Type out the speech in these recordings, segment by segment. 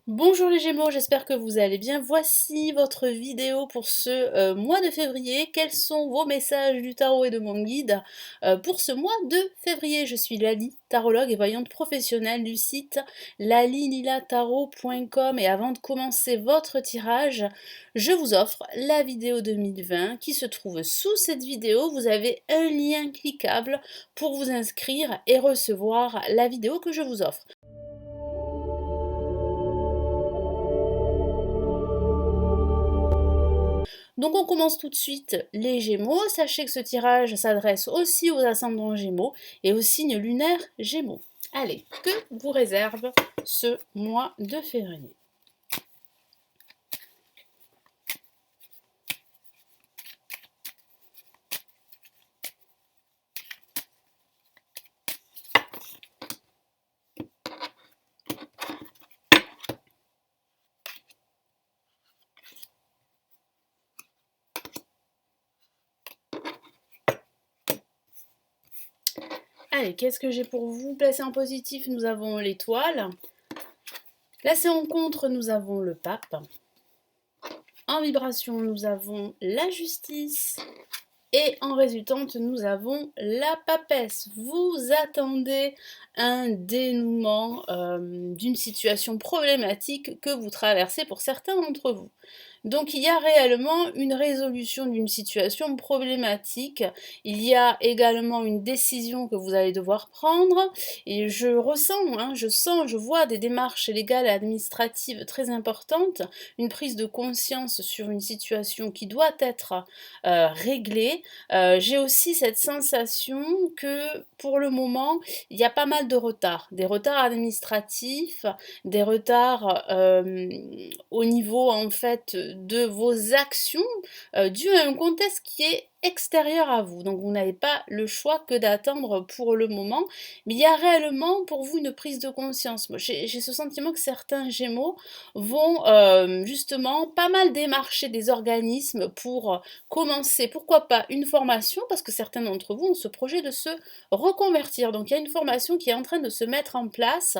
Bonjour les Gémeaux, j'espère que vous allez bien. Voici votre vidéo pour ce mois de février. Quels sont vos messages du tarot et de mon guide pour ce mois de février? Je suis Lali, tarologue et voyante professionnelle du site lalililatarot.com et avant de commencer votre tirage, je vous offre la vidéo 2020 qui se trouve sous cette vidéo. Vous avez un lien cliquable pour vous inscrire et recevoir la vidéo que je vous offre. Donc on commence tout de suite les Gémeaux. Sachez que ce tirage s'adresse aussi aux ascendants Gémeaux et aux signes lunaires Gémeaux. Allez, que vous réserve ce mois de février? Allez, qu'est-ce que j'ai pour vous? Placé en positif, nous avons l'étoile. Placé en contre, nous avons le pape. En vibration, nous avons la justice. Et en résultante, nous avons la papesse. Vous attendez un dénouement d'une situation problématique que vous traversez pour certains d'entre vous. Donc il y a réellement une résolution d'une situation problématique, il y a également une décision que vous allez devoir prendre, et je ressens, je sens, je vois des démarches légales et administratives très importantes, une prise de conscience sur une situation qui doit être réglée. J'ai aussi cette sensation que pour le moment, il y a pas mal de retards, des retards administratifs, des retards au niveau en fait de vos actions dû à un contexte qui est extérieur à vous. Donc vous n'avez pas le choix que d'attendre pour le moment, mais il y a réellement pour vous une prise de conscience. Moi, j'ai ce sentiment que certains Gémeaux vont justement pas mal démarcher des organismes pour commencer, pourquoi pas, une formation, parce que certains d'entre vous ont ce projet de se reconvertir. Donc il y a une formation qui est en train de se mettre en place.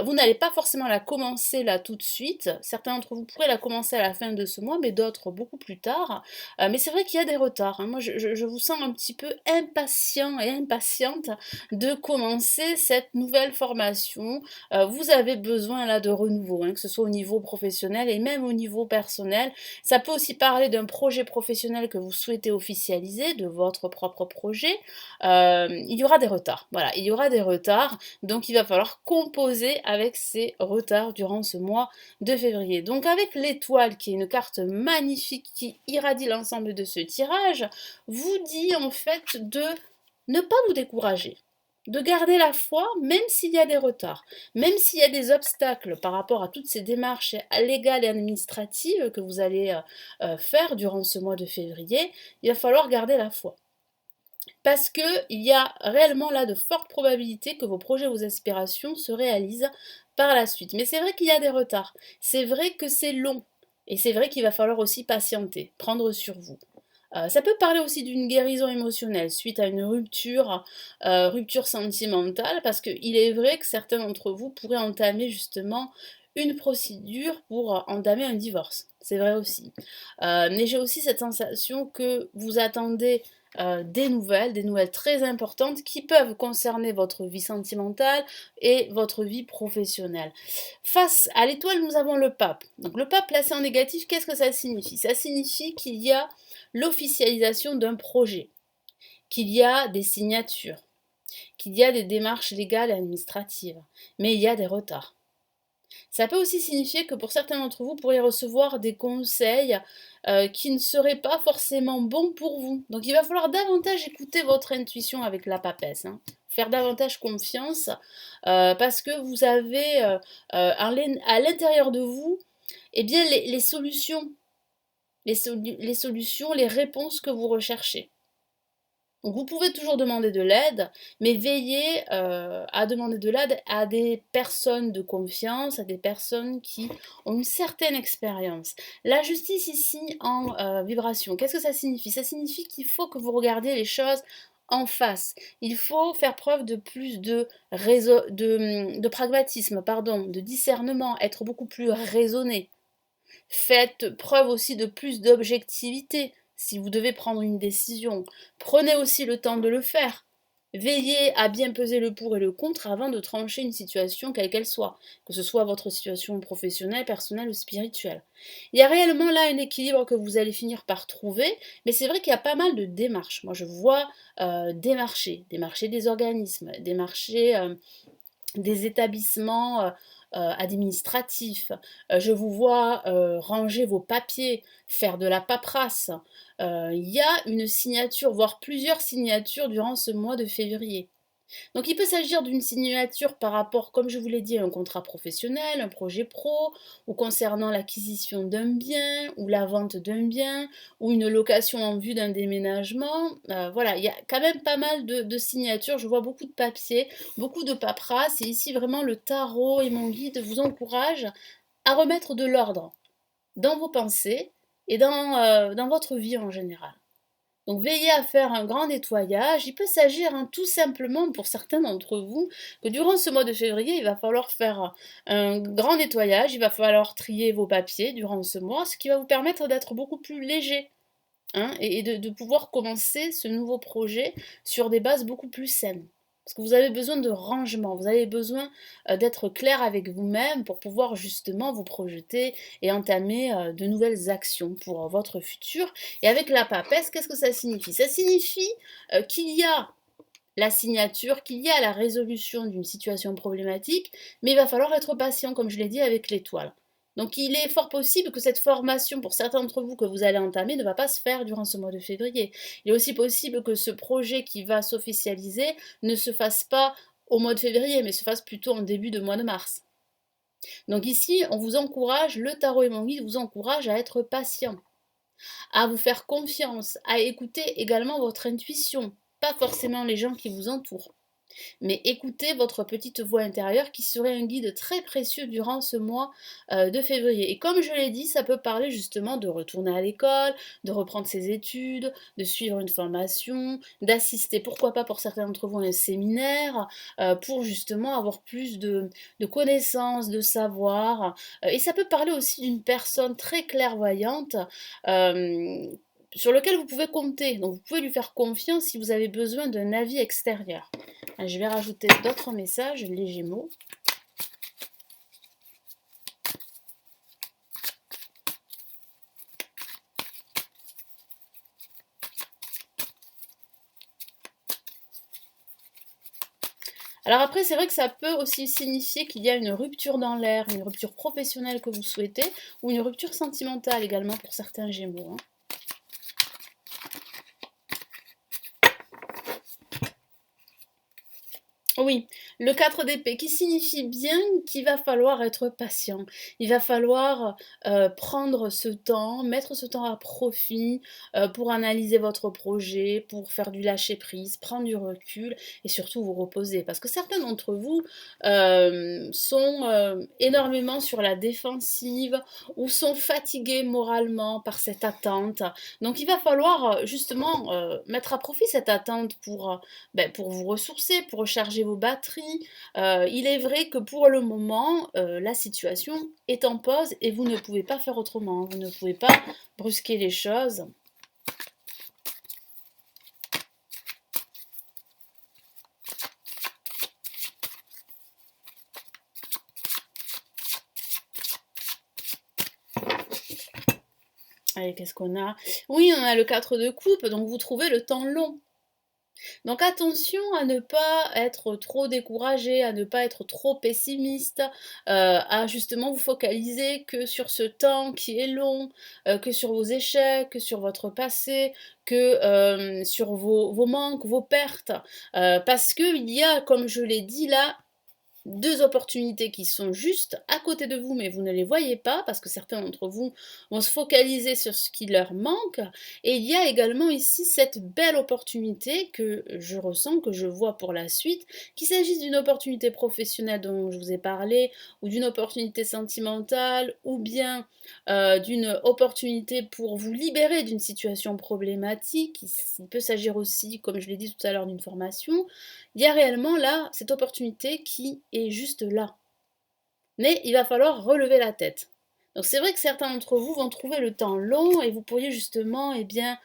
Vous n'allez pas forcément la commencer là tout de suite. Certains d'entre vous pourraient la commencer à la fin de ce mois, mais d'autres beaucoup plus tard. Mais c'est vrai qu'il y a des retards, hein. Moi, je vous sens un petit peu impatient et impatiente de commencer cette nouvelle formation. Vous avez besoin là de renouveau, que ce soit au niveau professionnel et même au niveau personnel. Ça peut aussi parler d'un projet professionnel que vous souhaitez officialiser, de votre propre projet. Il y aura des retards. Voilà, il y aura des retards. Donc il va falloir composer avec ces retards durant ce mois de février. Donc avec l'étoile, qui est une carte magnifique qui irradie l'ensemble de ce tirage, vous dit en fait de ne pas vous décourager, de garder la foi même s'il y a des retards, même s'il y a des obstacles par rapport à toutes ces démarches légales et administratives que vous allez faire durant ce mois de février, il va falloir garder la foi. Parce qu'il y a réellement là de fortes probabilités que vos projets, vos aspirations se réalisent par la suite. Mais c'est vrai qu'il y a des retards, c'est vrai que c'est long, et c'est vrai qu'il va falloir aussi patienter, prendre sur vous. Ça peut parler aussi d'une guérison émotionnelle suite à une rupture sentimentale, parce qu'il est vrai que certains d'entre vous pourraient entamer justement une procédure pour entamer un divorce. C'est vrai aussi. Mais j'ai aussi cette sensation que vous attendez des nouvelles très importantes qui peuvent concerner votre vie sentimentale et votre vie professionnelle. Face à l'étoile, nous avons le pape. Donc le pape placé en négatif, qu'est-ce que ça signifie? Ça signifie qu'il y a l'officialisation d'un projet, qu'il y a des signatures, qu'il y a des démarches légales et administratives, mais il y a des retards. Ça peut aussi signifier que pour certains d'entre vous, vous pourriez recevoir des conseils qui ne seraient pas forcément bons pour vous. Donc il va falloir davantage écouter votre intuition avec la papesse, faire davantage confiance, parce que vous avez à l'intérieur de vous eh bien, les solutions, les solutions, les réponses que vous recherchez. Donc vous pouvez toujours demander de l'aide, mais veillez à demander de l'aide à des personnes de confiance, à des personnes qui ont une certaine expérience. La justice ici en vibration, qu'est-ce que ça signifie? Ça signifie qu'il faut que vous regardiez les choses en face. Il faut faire preuve de plus de pragmatisme, pardon, de discernement, être beaucoup plus raisonné. Faites preuve aussi de plus d'objectivité si vous devez prendre une décision. Prenez aussi le temps de le faire. Veillez à bien peser le pour et le contre avant de trancher une situation quelle qu'elle soit, que ce soit votre situation professionnelle, personnelle ou spirituelle. Il y a réellement là un équilibre que vous allez finir par trouver, mais c'est vrai qu'il y a pas mal de démarches. Moi, je vois démarcher des organismes, démarcher des établissements administratifs. Je vous vois ranger vos papiers, faire de la paperasse. Il y a une signature, voire plusieurs signatures durant ce mois de février. Donc il peut s'agir d'une signature par rapport, comme je vous l'ai dit, à un contrat professionnel, un projet pro, ou concernant l'acquisition d'un bien, ou la vente d'un bien, ou une location en vue d'un déménagement. Voilà, il y a quand même pas mal de signatures, je vois beaucoup de papiers, beaucoup de paperasse, et ici vraiment le tarot et mon guide vous encouragent à remettre de l'ordre dans vos pensées et dans votre vie en général. Donc veillez à faire un grand nettoyage. Il peut s'agir tout simplement pour certains d'entre vous que durant ce mois de février, il va falloir faire un grand nettoyage, il va falloir trier vos papiers durant ce mois, ce qui va vous permettre d'être beaucoup plus léger, hein, et de pouvoir commencer ce nouveau projet sur des bases beaucoup plus saines. Parce que vous avez besoin de rangement, vous avez besoin d'être clair avec vous-même pour pouvoir justement vous projeter et entamer de nouvelles actions pour votre futur. Et avec la papesse, qu'est-ce que ça signifie? Ça signifie qu'il y a la signature, qu'il y a la résolution d'une situation problématique, mais il va falloir être patient, comme je l'ai dit, avec l'étoile. Donc il est fort possible que cette formation, pour certains d'entre vous que vous allez entamer, ne va pas se faire durant ce mois de février. Il est aussi possible que ce projet qui va s'officialiser ne se fasse pas au mois de février, mais se fasse plutôt en début de mois de mars. Donc ici, on vous encourage, le tarot et mon guide vous encourage à être patient, à vous faire confiance, à écouter également votre intuition, pas forcément les gens qui vous entourent. Mais écoutez votre petite voix intérieure qui serait un guide très précieux durant ce mois de février. Et comme je l'ai dit, ça peut parler justement de retourner à l'école, de reprendre ses études, de suivre une formation, d'assister, pourquoi pas pour certains d'entre vous, à un séminaire, pour justement avoir plus de connaissances, de savoir. Et ça peut parler aussi d'une personne très clairvoyante. euh, sur lequel vous pouvez compter. Donc vous pouvez lui faire confiance si vous avez besoin d'un avis extérieur. Je vais rajouter d'autres messages, les Gémeaux. Alors après, c'est vrai que ça peut aussi signifier qu'il y a une rupture dans l'air, une rupture professionnelle que vous souhaitez, ou une rupture sentimentale également pour certains Gémeaux, hein. Oui, le 4 d'épée qui signifie bien qu'il va falloir être patient. Il va falloir prendre ce temps, mettre ce temps à profit pour analyser votre projet, pour faire du lâcher-prise, prendre du recul et surtout vous reposer. Parce que certains d'entre vous sont énormément sur la défensive ou sont fatigués moralement par cette attente. Donc il va falloir justement mettre à profit cette attente pour vous ressourcer, pour recharger vos batteries. Il est vrai que pour le moment, la situation est en pause et vous ne pouvez pas faire autrement. Vous ne pouvez pas brusquer les choses. Allez, qu'est-ce qu'on a? Oui, on a le 4 de coupe, donc vous trouvez le temps long. Donc attention à ne pas être trop découragé, à ne pas être trop pessimiste, à justement vous focaliser que sur ce temps qui est long, que sur vos échecs, que sur votre passé, que sur vos manques, vos pertes. Parce qu'il y a, comme je l'ai dit là, deux opportunités qui sont juste à côté de vous, mais vous ne les voyez pas parce que certains d'entre vous vont se focaliser sur ce qui leur manque. Et il y a également ici cette belle opportunité que je ressens, que je vois pour la suite, qu'il s'agisse d'une opportunité professionnelle dont je vous ai parlé, ou d'une opportunité sentimentale, ou bien d'une opportunité pour vous libérer d'une situation problématique. Il peut s'agir aussi, comme je l'ai dit tout à l'heure, d'une formation. Il y a réellement là cette opportunité qui est juste là. Mais il va falloir relever la tête. Donc c'est vrai que certains d'entre vous vont trouver le temps long et vous pourriez justement bien,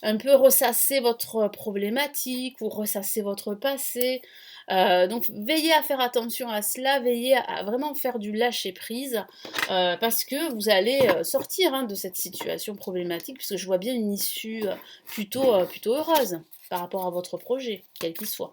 un peu ressasser votre problématique ou ressasser votre passé. Donc veillez à faire attention à cela, veillez à vraiment faire du lâcher prise parce que vous allez sortir de cette situation problématique puisque je vois bien une issue plutôt heureuse par rapport à votre projet, quel qu'il soit.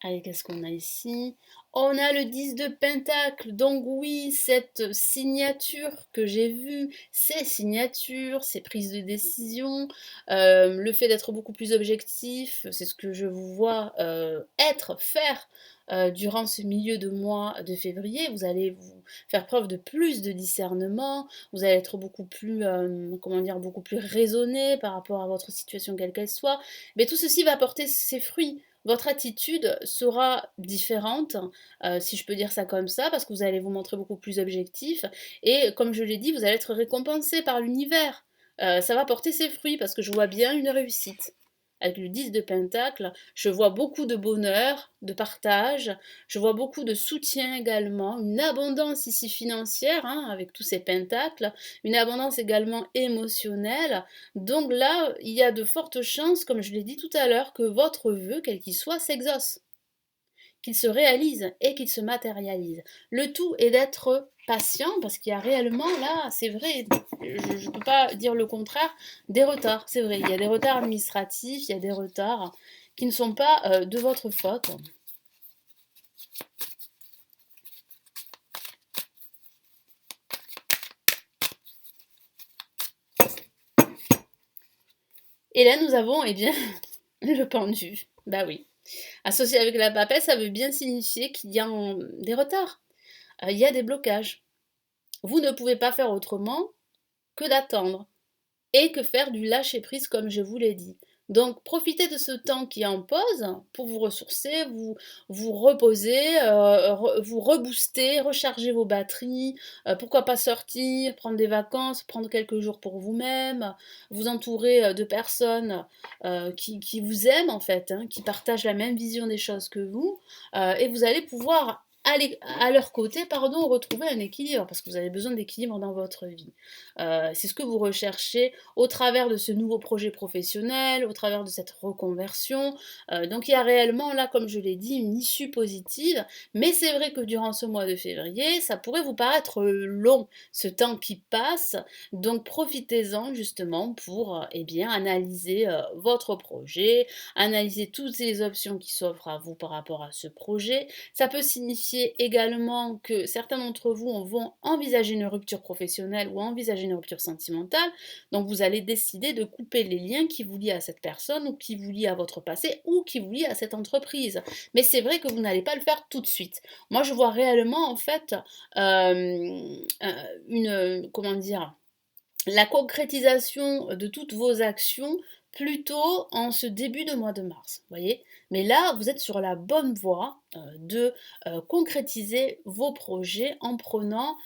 Allez, qu'est-ce qu'on a ici? On a le 10 de Pentacle, donc oui, cette signature que j'ai vue, ces signatures, ces prises de décision, le fait d'être beaucoup plus objectif, c'est ce que je vous vois faire durant ce milieu de mois de février. Vous allez vous faire preuve de plus de discernement, vous allez être beaucoup plus, comment dire, beaucoup plus raisonné par rapport à votre situation quelle qu'elle soit. Mais tout ceci va porter ses fruits. Votre attitude sera différente, si je peux dire ça comme ça, parce que vous allez vous montrer beaucoup plus objectif et comme je l'ai dit, vous allez être récompensé par l'univers. Ça va porter ses fruits parce que je vois bien une réussite. Avec le 10 de Pentacle, je vois beaucoup de bonheur, de partage, je vois beaucoup de soutien également, une abondance ici financière, avec tous ces pentacles, une abondance également émotionnelle. Donc là, il y a de fortes chances, comme je l'ai dit tout à l'heure, que votre vœu, quel qu'il soit, s'exauce, qu'il se réalise et qu'il se matérialise. Le tout est d'être patient parce qu'il y a réellement là, c'est vrai, je ne peux pas dire le contraire, des retards, c'est vrai, il y a des retards administratifs, il y a des retards qui ne sont pas de votre faute. Et là, nous avons, le pendu. Bah oui. Associé avec la papesse, ça veut bien signifier qu'il y a des retards, il y a des blocages. Vous ne pouvez pas faire autrement que d'attendre et que faire du lâcher-prise comme je vous l'ai dit. Donc profitez de ce temps qui est en pause pour vous ressourcer, vous reposer, vous rebooster, recharger vos batteries, pourquoi pas sortir, prendre des vacances, prendre quelques jours pour vous-même, vous entourer de personnes qui vous aiment en fait, qui partagent la même vision des choses que vous, et vous allez pouvoir à leur côté, retrouver un équilibre, parce que vous avez besoin d'équilibre dans votre vie. C'est ce que vous recherchez au travers de ce nouveau projet professionnel, au travers de cette reconversion. Donc il y a réellement là, comme je l'ai dit, une issue positive, mais c'est vrai que durant ce mois de février, ça pourrait vous paraître long, ce temps qui passe, donc profitez-en justement pour analyser votre projet, analyser toutes les options qui s'offrent à vous par rapport à ce projet. Ça peut signifier également que certains d'entre vous vont envisager une rupture professionnelle ou envisager une rupture sentimentale, donc vous allez décider de couper les liens qui vous lient à cette personne ou qui vous lient à votre passé ou qui vous lient à cette entreprise. Mais c'est vrai que vous n'allez pas le faire tout de suite. Moi je vois réellement en fait comment dire, la concrétisation de toutes vos actions plutôt en ce début de mois de mars, voyez. Mais là, vous êtes sur la bonne voie de concrétiser vos projets en prenant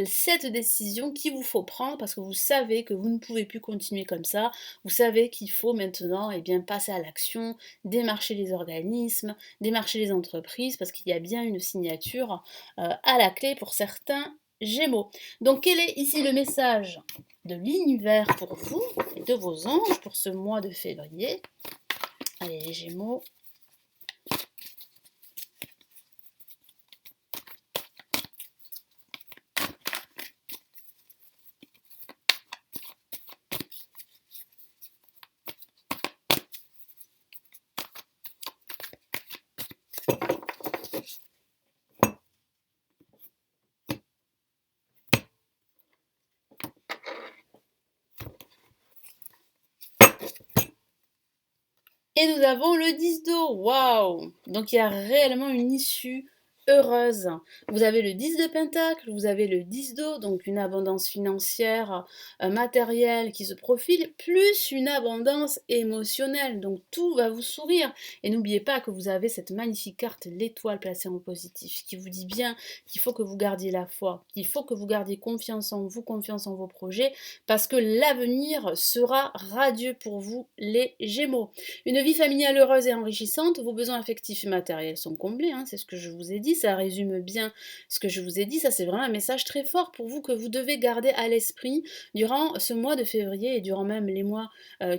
cette décision qu'il vous faut prendre parce que vous savez que vous ne pouvez plus continuer comme ça, vous savez qu'il faut maintenant passer à l'action, démarcher les organismes, démarcher les entreprises parce qu'il y a bien une signature à la clé pour certains Gémeaux. Donc quel est ici le message de l'univers pour vous et de vos anges pour ce mois de février? Allez les Gémeaux. Et nous avons le 10 d'eau, waouh! Donc il y a réellement une issue heureuse. Vous avez le 10 de pentacle, vous avez le 10 d'eau, donc une abondance financière, matérielle qui se profile, plus une abondance émotionnelle. Donc tout va vous sourire. Et n'oubliez pas que vous avez cette magnifique carte, l'étoile placée en positif, qui vous dit bien qu'il faut que vous gardiez la foi, qu'il faut que vous gardiez confiance en vous, confiance en vos projets, parce que l'avenir sera radieux pour vous, les Gémeaux. Une vie familiale heureuse et enrichissante, vos besoins affectifs et matériels sont comblés, hein, c'est ce que je vous ai dit, ça résume bien ce que je vous ai dit, ça c'est vraiment un message très fort pour vous que vous devez garder à l'esprit durant ce mois de février et durant même les mois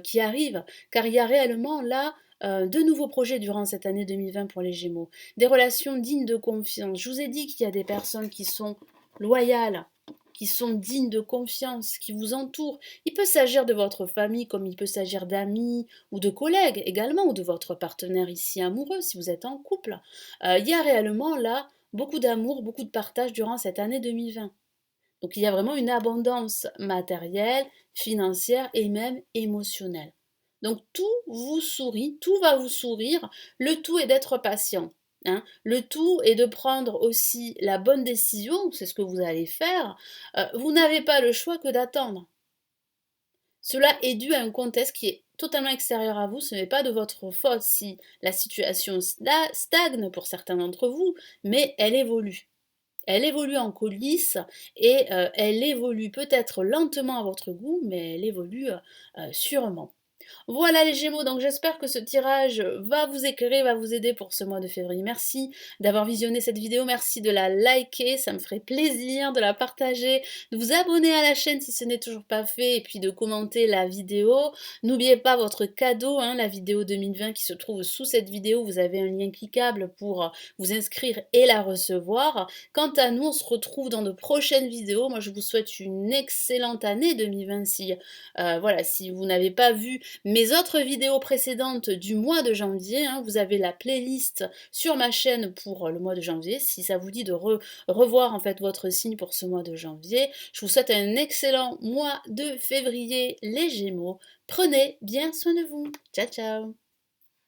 qui arrivent, car il y a réellement là de nouveaux projets durant cette année 2020 pour les Gémeaux, des relations dignes de confiance. Je vous ai dit qu'il y a des personnes qui sont loyales, qui sont dignes de confiance, qui vous entourent. Il peut s'agir de votre famille comme il peut s'agir d'amis ou de collègues également, ou de votre partenaire ici amoureux si vous êtes en couple. Il y a réellement là beaucoup d'amour, beaucoup de partage durant cette année 2020. Donc il y a vraiment une abondance matérielle, financière et même émotionnelle. Donc tout vous sourit, tout va vous sourire, le tout est d'être patient. Hein. Le tout est de prendre aussi la bonne décision, c'est ce que vous allez faire. Vous n'avez pas le choix que d'attendre. Cela est dû à un contexte qui est totalement extérieur à vous, ce n'est pas de votre faute si la situation stagne pour certains d'entre vous, mais elle évolue. Elle évolue en coulisses et elle évolue peut-être lentement à votre goût, mais elle évolue sûrement. Voilà les Gémeaux, donc j'espère que ce tirage va vous éclairer, va vous aider pour ce mois de février. Merci d'avoir visionné cette vidéo, merci de la liker, ça me ferait plaisir de la partager, de vous abonner à la chaîne si ce n'est toujours pas fait, et puis de commenter la vidéo. N'oubliez pas votre cadeau, hein, la vidéo 2020 qui se trouve sous cette vidéo, vous avez un lien cliquable pour vous inscrire et la recevoir. Quant à nous, on se retrouve dans de prochaines vidéos. Moi, je vous souhaite une excellente année 2020 si, voilà, si vous n'avez pas vu mes autres vidéos précédentes du mois de janvier, hein, vous avez la playlist sur ma chaîne pour le mois de janvier, si ça vous dit de revoir en fait votre signe pour ce mois de janvier. Je vous souhaite un excellent mois de février, les Gémeaux. Prenez bien soin de vous. Ciao, ciao!